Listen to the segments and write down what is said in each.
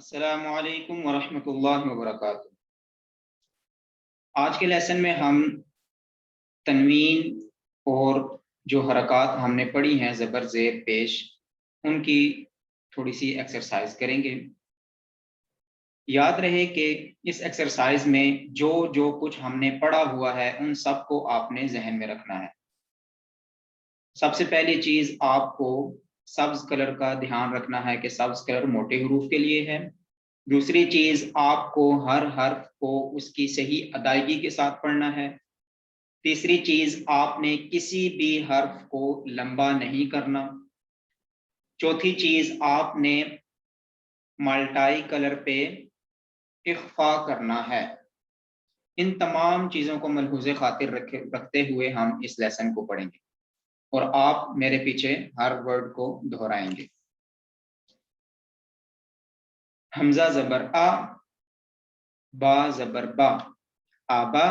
अस्सलामु अलैकुम वरहमतुल्लाहि वबरकातुहू। आज के लेसन में हम तनवीन और जो हरकत हमने पढ़ी हैं ज़बर ज़ेर पेश, उनकी थोड़ी सी एक्सरसाइज करेंगे। याद रहे कि इस एक्सरसाइज में जो जो कुछ हमने पढ़ा हुआ है उन सब को आपने जहन में रखना है। सबसे पहली चीज आपको सब्ज कलर का ध्यान रखना है कि सब्ज कलर मोटे हरूफ के लिए है। दूसरी चीज आपको हर हर्फ को उसकी सही अदायगी के साथ पढ़ना है। तीसरी चीज आपने किसी भी हर्फ को लंबा नहीं करना। चौथी चीज आपने मल्टाई कलर पे इख्फा करना है। इन तमाम चीजों को मलहूज़े खातिर रखते हुए हम इस लेसन को पढ़ेंगे और आप मेरे पीछे हर वर्ड को दोहराएंगे। हमजा ज़बर आ, बा ज़बर बा, आबा।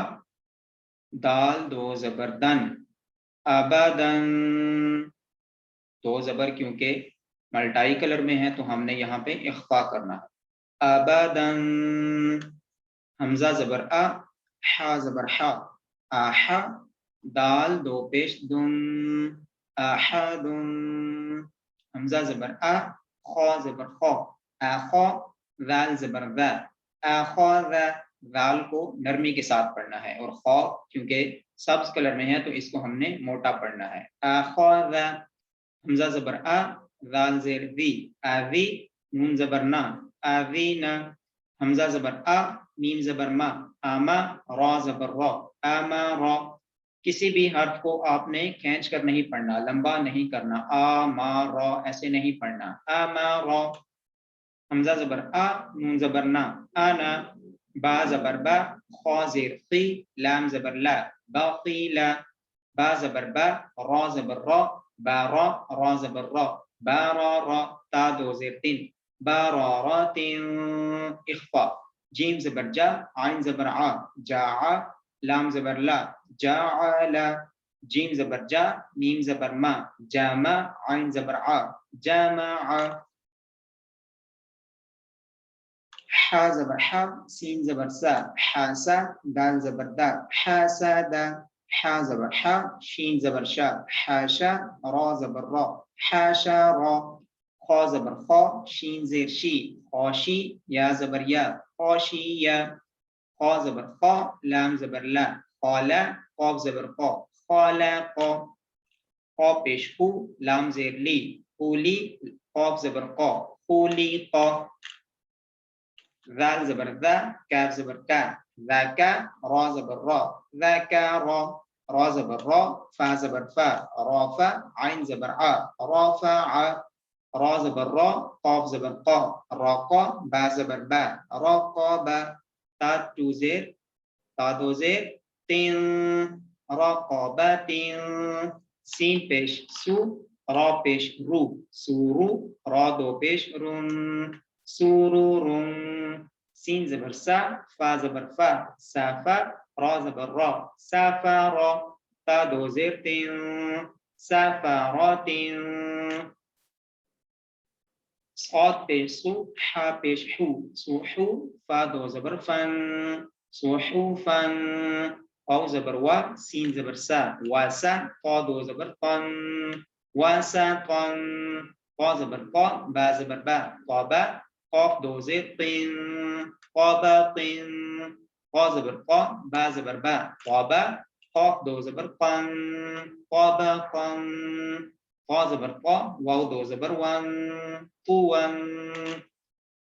दाल दो ज़बर दन, अबदन। दो ज़बर क्योंकि मल्टाई कलर में है तो हमने यहाँ पे इख्फा करना है, अबदन। हमजा ज़बर आ, हा ज़बर हा, आहा। दाल दो पेश दुन, अहदुन। हमजा ज़बर आ, खा ज़बर खा, आखा। वाल ज़बर वा, आखा। वाल को नरमी के साथ पढ़ना है और खा क्योंकि सब्ज कलर में है तो इसको हमने मोटा पढ़ना है, आखा। हमजा ज़बर आ, वाल ज़ेर वी, आवी। नून ज़बर ना, आवीना। हमजा ज़बर आ, मीम ज़बर मा, आमा। रा ज़बर रा, आमा रा। किसी भी हर्फ को आपने खींच कर नहीं पढ़ना, लंबा नहीं करना, आ मा रा ऐसे नहीं पढ़ना, आमा रा। हमजा ज़बर आ, नून ज़बर ना, आना। बा ज़बर बा, खा ज़ेर खी, लाम ज़बर ला, बाक़ीला। बा ज़बर बा, रा ज़बर रा, बारा। रा ज़बर रा, बारा रा। ता दो ज़ेर तीन, बारारातिन, इख्फा। जीम ज़बर जा, आइन ज़बर आ, जाआ। लाम ज़बर ला, जाअला। जीम ज़बर जा, मीम ज़बर मा, जामा। आइन ज़बर आ, जामाआ। हा ज़बर हा, सीन ज़बर सा, हासा। दाल ज़बर दा, हासादा। हा ज़बर हा, शीन ज़बर शा, हाशा। रा ज़बर रा, हाशा रा। खा ज़बर खा, शीन ज़ेर शी, खाशी। या ज़बर या, खाशिया। खा ज़बर खा, लाम ज़बर ला, खाला। क़ाफ ज़बर क़ा, खालाक़ा। क़ा पेश खू, लाम ज़ेर ली, खूली। क़ाफ ज़बर क़ा, खूलीक़ा। ذال ज़बर ذا, काफ ज़बर का, ذाका। रा ज़बर रा, ذाकारा। रा ज़बर रा, फा ज़बर फा, राफा। आइन ज़बर आ, राफ़ा। रा ज़बर रा, क़ाफ ज़बर क़ा, राक़ा। बा ज़बर बा, राक़ाबा। ता टू ज़ेर, ता दो ज़ेर, तिन, राक़ाबातिन। सीन पेश सू, रा पेश रू, सूरू। रा दो पेश रुन, सुरूरुन। सीन ज़बर सा, फा ज़बर फा, साफा। रा ज़बर रा, साफारा। ता दो ज़ेर तीन, साफारातिन। صاد पेश सू, हा पेश हू, सूहू। फा दो ज़बर फन, सूहूफन। वाव ज़बर वा, सीन ज़बर सा, वासा। ता दो ज़बर तन, वासातन। क़ा ज़बर क़ा, बा ज़बर बा, क़ाबा। क़ाफ दो ज़ेर तिन, क़ाबातिन। क़ा ज़बर क़ा, बा ज़बर बा, क़ाबा। क़ाफ दो ज़बर क़न, क़ाबाक़न। क़ा ज़बर क़ा, वाव दो ज़बर वन, क़ुवन।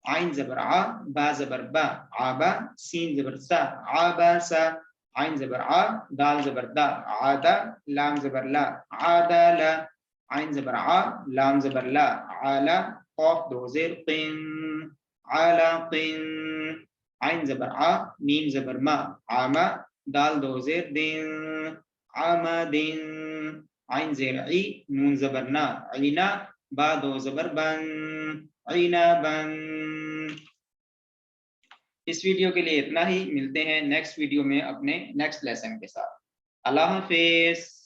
आइन ज़बर आ, बा ज़बर बा, आबा। सीन ज़बर सा, आबासा। आइन ज़बर आ, दाल ज़बर दा, आदा। लाम ज़बर ला, आदाला। आइन ज़बर आ, लाम ज़बर ला, आला। क़ाफ दो ज़ेर क़िन, आलाक़िन। आइन ज़बर आ, मीम ज़बर मा, आमा। दाल दो ज़ेर दिन, आमादिन। आइन ज़ेर ई, नून ज़बर ना, ईना। बा दो ज़बर बन, ईनाबन। इस वीडियो के लिए इतना ही। मिलते हैं नेक्स्ट वीडियो में अपने नेक्स्ट लेसन के साथ। अल्लाह हाफिज़।